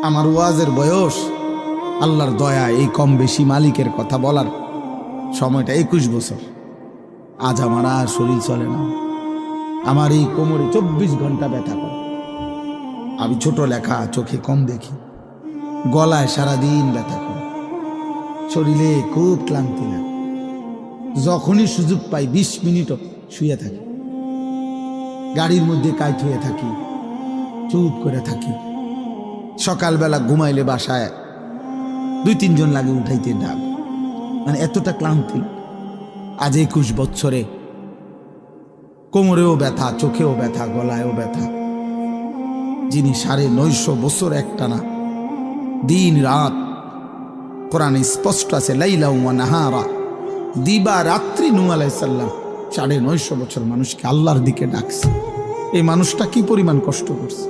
আমার ওয়াজের বয়স আল্লাহর দয়া এই কম বেশি মালিকের কথা বলার সময়টা 21 বছর। আজ আমার আর শরীর চলে না। আমার এই কোমরে 24 ঘন্টা ব্যথা করে। আমি ছোট লেখা, চোখে কম দেখি, গলায় সারাদিন ব্যথা করে, শরীরে খুব ক্লান্তি লাগে। যখনই সুযোগ পাই 20 মিনিটও শুয়ে থাকি, গাড়ির মধ্যে কাইট হয়ে থাকি, চুপ করে থাকি। সকালবেলা ঘুমাইলে বাসায় 2-3 জন লাগে উঠাইতে ডাক, মানে এতটা ক্লান্তি। আজ 21 বছরে কোমরেও ব্যথা, চোখেও ব্যথা, গলায়ও ব্যথা। যিনি 950 বছর একটানা দিন রাত, কোরআনে স্পষ্ট আছে লাইলা ওয়া নাহারা, দিবা রাত্রি নূহ আলাইহিস সালাম 950 বছর মানুষকে আল্লাহর দিকে ডাকছে। এই মানুষটা কি পরিমাণ কষ্ট করছে।